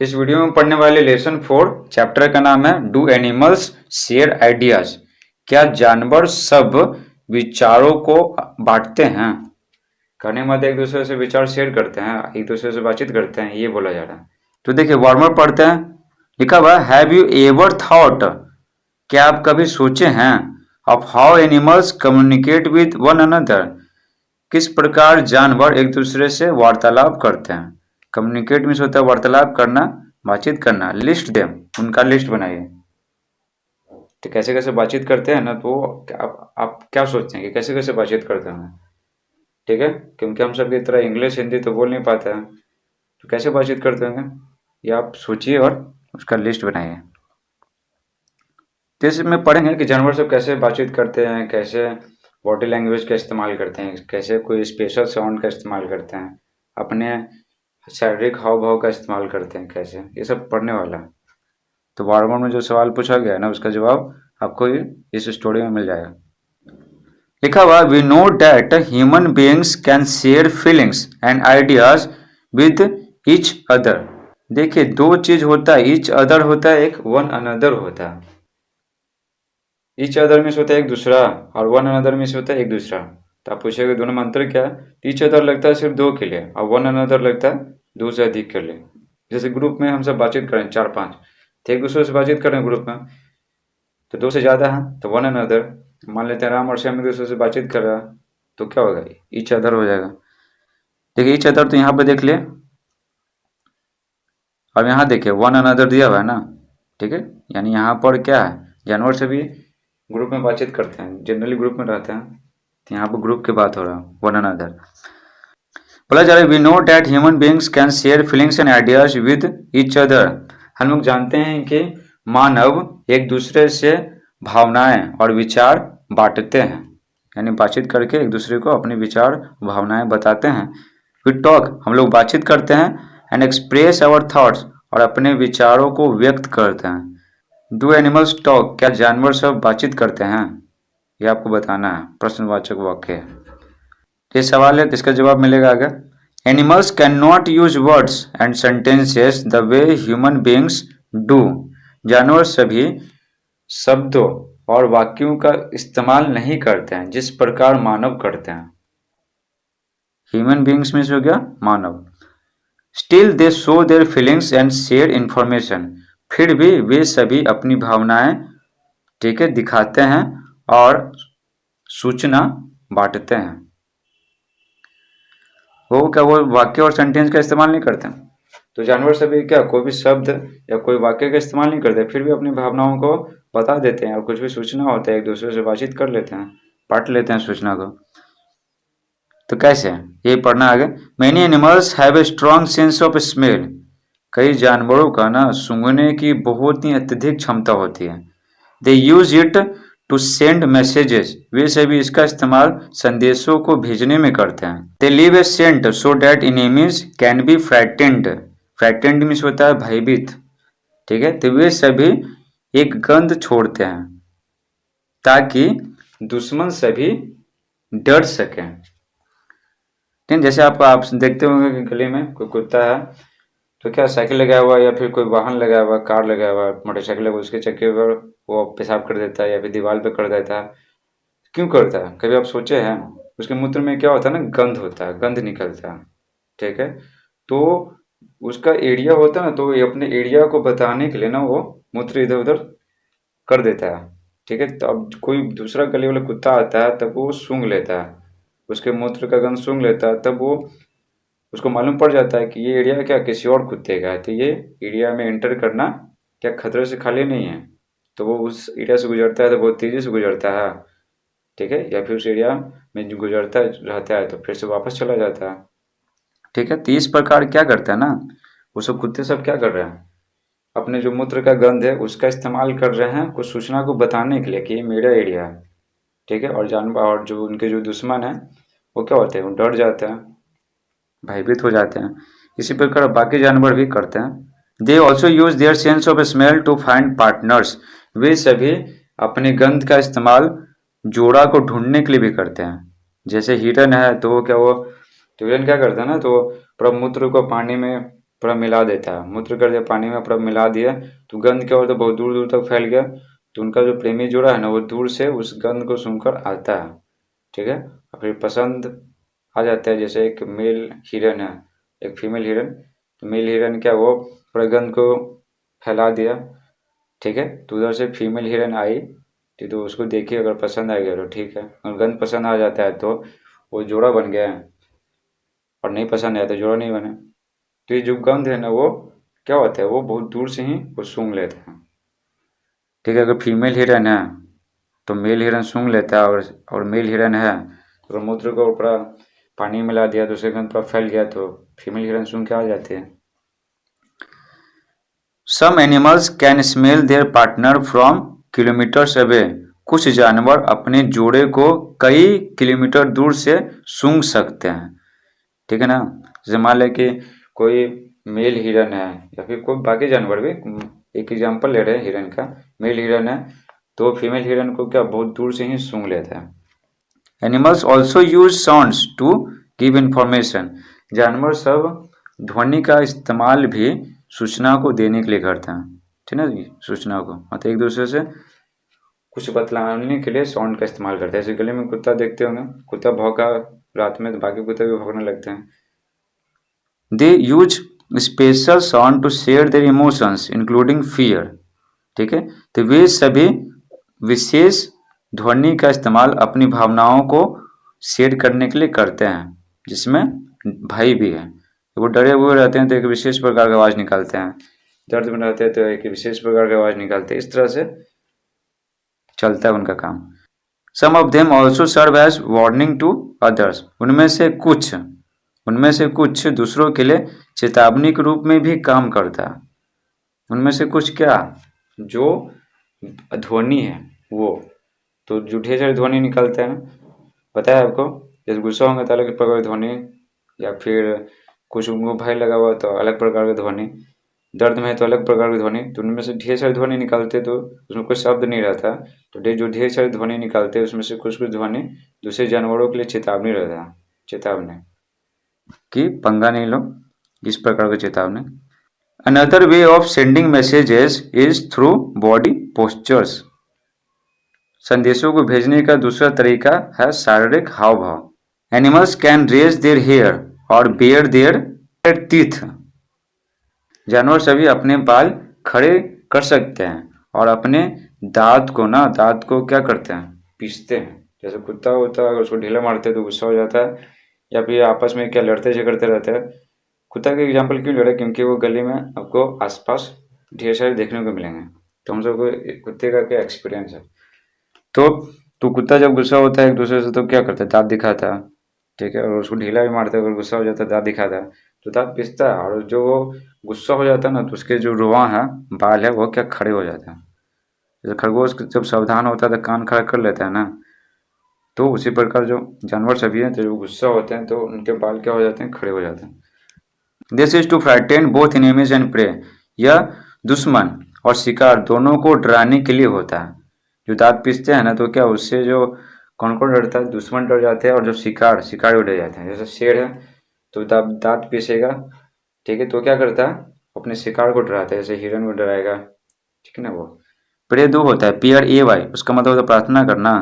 इस वीडियो में पढ़ने वाले लेसन 4 चैप्टर का नाम है डू एनिमल्स शेयर आइडियाज। क्या जानवर सब विचारों को बांटते हैं? कहने मत एक दूसरे से विचार शेयर करते हैं, एक दूसरे से बातचीत करते हैं, ये बोला जा रहा है। तो देखिए वार्मर पढ़ते हैं। लिखा हुआ हैव यू एवर थॉट, क्या आप कभी सोचे हैं, of how animals communicate with one another, किस प्रकार जानवर एक दूसरे से वार्तालाप करते हैं। कम्युनिकेट मीन्स होता है वार्तालाप करना, बातचीत करना। लिस्ट देम, उनका लिस्ट बनाइए। तो कैसे कैसे बातचीत करते हैं ना, तो आप क्या सोचते हैं कि कैसे कैसे बातचीत करते हैं? ठीक है, क्योंकि हम सब की तरह इंग्लिश हिंदी तो बोल नहीं पाते हैं, तो कैसे बातचीत करते होंगे ये आप सोचिए और उसका लिस्ट बनाइए। तो इसमें पढ़ेंगे कि जानवर सब कैसे बातचीत करते हैं, कैसे बॉडी लैंग्वेज का इस्तेमाल करते हैं, कैसे कोई स्पेशल साउंड का इस्तेमाल करते हैं, अपने शारीरिक हाव भाव का इस्तेमाल करते हैं, कैसे, ये सब पढ़ने वाला है। तो वार्मर में जो सवाल पूछा गया है ना, उसका जवाब आपको इस स्टोरी में मिल जाएगा। लिखा हुआ we know that human beings can share feelings and ideas with each other. देखिए दो चीज होता है, ईच अदर होता है, एक वन अनदर होता है। ईच अदर मीन्स होता है एक दूसरा, और वन अनदर मीन्स होता है एक दूसरा। तो आप पूछेगा दोनों में अंतर क्या है? ईच अदर लगता है सिर्फ दो के लिए, और वन अनदर लगता है दो से अधिक के लिए। जैसे ग्रुप में हम सब बातचीत करें 4-5, तो एक दूसरे से बातचीत करें ग्रुप में, तो दो से ज़्यादा है तो वन अनदर। मान लेते हैं राम और श्याम एक दूसरे से बातचीत कर रहा है, तो क्या होगा? ईच अदर हो जाएगा। देखिए ईच अदर तो यहाँ पे देख लिए, अब यहाँ देखिए वन अनदर दिया हुआ है ना, ठीक है। यानी यहाँ पर क्या है, जानवर से भी ग्रुप में बातचीत करते हैं, जनरली ग्रुप में रहते हैं, तो यहाँ पर ग्रुप की बात हो रहा है, वन अनदर। बोला जा रहा है we know that human beings can share feelings and ideas with each other. हम लोग जानते हैं कि मानव एक दूसरे से भावनाएं और विचार बांटते हैं, यानी बातचीत करके एक दूसरे को अपने विचार भावनाएं बताते हैं। वी टॉक, हम लोग बातचीत करते हैं, एंड एक्सप्रेस आवर थॉट्स, और अपने विचारों को व्यक्त करते हैं। डू एनिमल्स टॉक, क्या जानवर सब बातचीत करते हैं? ये आपको बताना है, प्रश्नवाचक वाक्य है। ये सवाल है, इसका जवाब मिलेगा आगे। Animals can not use words and sentences the way human beings do. जानवर सभी शब्दों और वाक्यों का इस्तेमाल नहीं करते हैं जिस प्रकार मानव करते हैं। ह्यूमन बीइंग्स में हो गया मानव। Still they show their feelings and share information, फिर भी वे सभी अपनी भावनाएं, ठीक है, दिखाते हैं और सूचना बांटते हैं। वो क्या, वो वाक्य और सेंटेंस का इस्तेमाल नहीं करते हैं। तो जानवर सभी क्या कोई भी शब्द या कोई वाक्य का इस्तेमाल नहीं करते, फिर भी अपनी भावनाओं को बता देते हैं, और कुछ भी सूचना होता है एक दूसरे से बातचीत कर लेते हैं, बांट लेते हैं सूचना को। तो कैसे, ये पढ़ना आगे। Many animals have a strong sense of smell. कई जानवरों का ना सूंघने की बहुत ही अत्यधिक क्षमता होती है। They use it to send messages, वे सभी इसका इस्तेमाल संदेशों को भेजने में करते हैं। They leave a scent so that enemies can be frightened. Frightened means होता है भयभीत, ठीक है। तो वे सभी एक गंध छोड़ते हैं ताकि दुश्मन सभी डर सकें। ठीक, जैसे आप देखते होंगे कि गली में कोई कुत्ता है, तो क्या साइकिल लगा हुआ है या फिर कोई वाहन लगा हुआ, कार लगा हुआ, मोटरसाइकिल लगा, उसके चक्के पर वो पेशाब कर देता है या फिर दीवार पे कर देता है। क्यों करता है, कभी आप सोचे हैं? उसके मूत्र में क्या होता है ना, गंध होता है, गंध निकलता है, ठीक है। तो उसका एरिया होता है ना, तो ये अपने एरिया को बताने के लिए ना वो मूत्र इधर उधर कर देता है, ठीक है। तो अब कोई दूसरा गली वाला कुत्ता आता है तब वो सूंघ लेता है, उसके मूत्र का गंध सूंघ लेता है, तब वो उसको मालूम पड़ जाता है कि ये एरिया क्या किसी और कुत्ते का है, तो ये एरिया में एंटर करना क्या खतरे से खाली नहीं है। तो वो उस एरिया से गुजरता है तो बहुत तेज़ी से गुजरता है, ठीक है, या फिर उस एरिया में गुजरता रहता है तो फिर से वापस चला जाता है, ठीक है। तो इस प्रकार क्या करता है ना, वो सब कुत्ते सब क्या कर रहे हैं, अपने जो मूत्र का गंध है उसका इस्तेमाल कर रहे हैं कुछ सूचना को बताने के लिए कि ये मेरा एरिया है, ठीक है। और जानवर और जो उनके जो दुश्मन है वो क्या होते हैं, वो डर जाते हैं, भयभीत हो जाते हैं। इसी प्रकार बाकी जानवर भी करते हैं। They also use their sense of smell to find partners. वे सभी अपने गंध का इस्तेमाल जोड़ा को ढूंढने के लिए भी करते हैं। जैसे हिरन है तो वो क्या, वो तो हिरन क्या करता है ना, तो प्रमूत्र को पानी में पूरा मिला देता है, मूत्र कर दिया पानी में पूरा मिला दिया तो गंध क्या होता है बहुत दूर दूर तक फैल गया, तो उनका जो प्रेमी जोड़ा है ना वो दूर से उस गंध को सुनकर आता है, ठीक है। और फिर पसंद आ जाता है, जैसे एक मेल हिरन है एक फीमेल हिरन, तो मेल हिरन क्या वो पूरा गंध को फैला दिया, ठीक है। तो उधर से फीमेल हिरन आई ठीक, तो उसको देखिए अगर पसंद आ गया तो ठीक है, अगर गंध पसंद आ जाता है तो वो जोड़ा बन गया है, और नहीं पसंद आया तो जोड़ा नहीं बना। तो ये जो गंध है ना वो क्या होता है वो बहुत दूर से ही वो सूंघ लेते हैं, ठीक है। अगर फीमेल हिरन है तो मेल हिरन सूंघ लेता है, और मेल हिरन है तो मूत्र को पूरा पानी मिला दिया तो उससे गंध पूरा फैल गया तो फीमेल हिरन सूंघ के आ जाते हैं। Some animals can smell their partner from kilometres away, कुछ जानवर अपने जोड़े को कई किलोमीटर दूर से सूंघ सकते हैं, ठीक है ना। जैसे मान लें कि कोई मेल हिरन है या फिर कोई बाकी जानवर भी, एक एग्जांपल ले रहे हैं हिरन का, मेल हिरन है तो फीमेल हिरन को क्या बहुत दूर से ही सूंघ लेता है। Animals also use sounds to give information, जानवर सब ध्वनि का इस्तेमाल भी सूचना को देने के लिए करते हैं, ठीक है ना। सूचना को मतलब एक दूसरे से कुछ बतलाने के लिए साउंड का इस्तेमाल करते हैं। जैसे गली में कुत्ता देखते होंगे, कुत्ता भौंका रात में तो बाकी कुत्ते भी भौंकने लगते हैं। They use special sound to share their emotions including fear, ठीक है। तो वे सभी विशेष ध्वनि का इस्तेमाल अपनी भावनाओं को शेयर करने के लिए करते हैं, जिसमें भय भी है। वो डरे हुए रहते हैं तो एक विशेष प्रकार की आवाज़ निकालते हैं, दर्द में रहते हैं तो एक विशेष प्रकार की आवाज़ निकालते हैं, इस तरह से चलता है उनका काम। Some of them also serve as warning to others, उनमें से कुछ दूसरों के लिए चेतावनी के रूप में भी काम करता है। उनमें से कुछ क्या जो ध्वनि है वो, तो जो ढेर सारी ध्वनि निकलते हैं, पता है आपको, जैसे गुस्सा होंगे तो अलग प्रकार की ध्वनि, या फिर कुछ उनको भय लगा हुआ तो अलग प्रकार की ध्वनि, दर्द में है तो अलग प्रकार की ध्वनि, तो उनमें से ढेर सारी ध्वनि निकालते तो उसमें कोई शब्द नहीं रहता, तो जो ढेर सारी ध्वनि निकालते हैं उसमें से कुछ कुछ ध्वनि दूसरे जानवरों के लिए चेतावनी रहता है, चेतावनी कि पंगा नहीं लो, इस प्रकार की चेतावनी। Another way of sending messages is through body postures, संदेशों को भेजने का दूसरा तरीका है शारीरिक हाव भाव। Animals can raise their hair और बेयर देयर टीथ, जानवर सभी अपने बाल खड़े कर सकते हैं और अपने दांत को क्या करते हैं, पीसते हैं। जैसे कुत्ता होता है अगर उसको ढीला मारते हैं तो गुस्सा हो जाता है, या फिर आपस में क्या लड़ते झगड़ते रहते हैं। कुत्ता का एग्जाम्पल क्यों ले रहा है, क्योंकि वो गली में आपको आसपास ढेर सारे देखने को मिलेंगे, तो हम सबको कुत्ते का क्या एक्सपीरियंस है। तो कुत्ता जब गुस्सा होता है एक दूसरे से तो क्या करता है, दांत दिखाता है, ठीक है, और उसको ढीला भी मारता है, अगर गुस्सा हो जाता है दांत दिखाता है तो दांत पिसता है, और जो वो गुस्सा हो जाता है ना तो उसके जो रुआ है, बाल है, वो क्या खड़े हो जाते हैं। जैसे खरगोश जब सावधान होता है तो कान खड़ा कर लेता है ना, तो उसी प्रकार जो जानवर सभी हैं तो जब गुस्सा होते हैं तो उनके बाल क्या हो जाते हैं, खड़े हो जाते हैं। This is to frighten both enemies and prey, यह दुश्मन और शिकार दोनों को डराने के लिए होता है। जो दांत पीसते हैं ना तो क्या उससे जो कौन डरता है, दुश्मन डर जाते हैं, और जो शिकार भी डर जाते हैं। जैसे शेर है तो दांत पीसेगा, ठीक है, तो क्या करता है अपने शिकार को डराता है, जैसे हिरन को डराएगा, ठीक है ना। वो प्रे दो होता है, PRAY, उसका मतलब होता है प्रार्थना करना,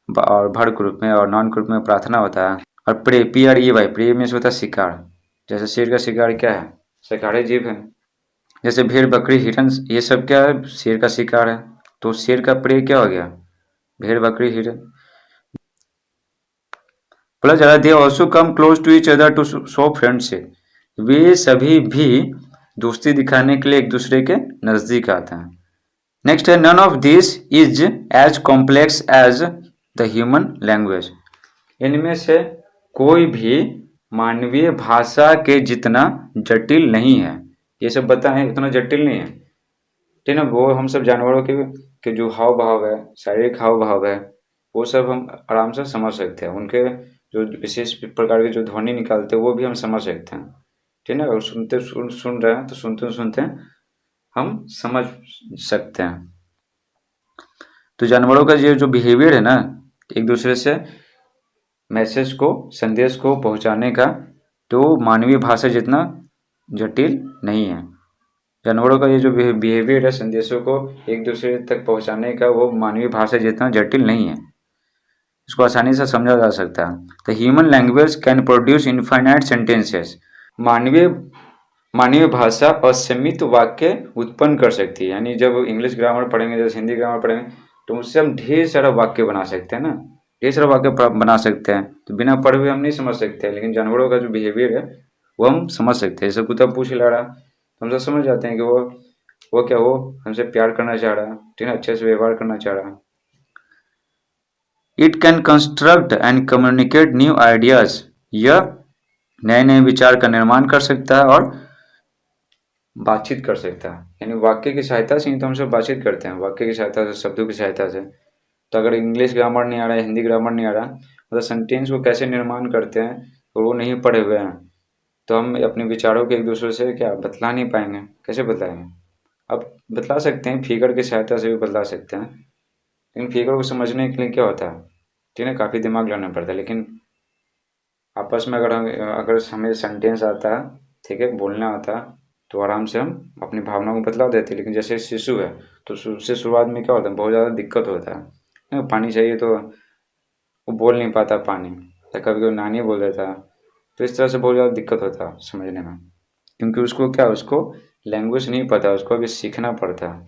और भर ग्रुप में और नॉन ग्रुप में प्रार्थना होता है। और प्रे PREY, प्रे में होता है शिकार, जैसे शेर का शिकार क्या है, शाकाहारी जीव है। जैसे भेड़ बकरी हिरन ये सब क्या है, शेर का शिकार है, तो शेर का प्रे क्या हो गया, भेड़ बकरी हिरन। Plus they also come close to each other to show friendship, वे सभी भी दोस्ती दिखाने के लिए एक दूसरे के नजदीक आते हैं। नेक्स्ट है, none of this is as complex as the human language, इनमें से कोई भी मानवीय भाषा के जितना जटिल नहीं है। ये सब बताएं उतना जटिल नहीं है, ठीक है ना। वो हम सब जानवरों के जो हाव भाव है, शारीरिक हाव भाव है, वो सब हम आराम से समझ सकते हैं। उनके जो विशेष प्रकार की जो ध्वनि निकालते हैं वो भी हम समझ सकते हैं, ठीक है ना। और सुन रहे हैं तो सुनते हम समझ सकते हैं। तो जानवरों का ये जो बिहेवियर है ना, एक दूसरे से मैसेज को, संदेश को पहुंचाने का, तो मानवीय भाषा जितना जटिल नहीं है। जानवरों का ये जो बिहेवियर है, संदेशों को एक दूसरे तक पहुंचाने का, वो मानवीय भाषा जितना जटिल नहीं है, इसको आसानी से समझा जा सकता है। The human language can produce infinite sentences. मानवीय मानवीय भाषा असीमित वाक्य उत्पन्न कर सकती है। यानी जब इंग्लिश ग्रामर पढ़ेंगे, जैसे हिंदी ग्रामर पढ़ेंगे, तो उससे हम ढेर सारा वाक्य बना सकते हैं ना, ढेर सारा वाक्य बना सकते हैं। तो बिना पढ़े हुए हम नहीं समझ सकते हैं, लेकिन जानवरों का जो बिहेवियर है वो हम समझ सकते हैं। जैसे कुत्ता पूछ हिला रहा, तो हम सब समझ जाते हैं कि वो क्या, वो हमसे प्यार करना चाह रहा है, ठीक है, अच्छे से व्यवहार करना चाह रहा है। It can construct and communicate new ideas. यह नए नए विचार का निर्माण कर सकता है और बातचीत कर सकता है। यानी वाक्य की सहायता से ही तो हम सब बातचीत करते हैं, वाक्य की सहायता से, शब्दों की सहायता से। तो अगर इंग्लिश ग्रामर नहीं आ रहा है, हिंदी ग्रामर नहीं आ रहा, मतलब सेंटेंस को कैसे निर्माण करते हैं और वो नहीं पढ़े हुए हैं, तो हम अपने विचारों के एक दूसरे से क्या बतला नहीं पाएंगे। कैसे बताएंगे? अब बतला सकते हैं, फिगर की सहायता से भी बतला सकते हैं, लेकिन फिगर को समझने के लिए क्या होता है, ठीक है, काफ़ी दिमाग लगाना पड़ता है। लेकिन आपस में अगर हमें सेंटेंस आता है, ठीक है, बोलना आता है, तो आराम से हम अपनी भावनाओं को बतला देते हैं। लेकिन जैसे शिशु है, तो उससे शुरुआत में क्या होता है, बहुत ज़्यादा दिक्कत होता है। पानी चाहिए तो वो बोल नहीं पाता पानी, या कभी कभी नानी बोल देता है। तो इस तरह से बहुत ज़्यादा दिक्कत होता है समझने में, क्योंकि उसको क्या, उसको लैंग्वेज नहीं पता, उसको अभी सीखना पड़ता है।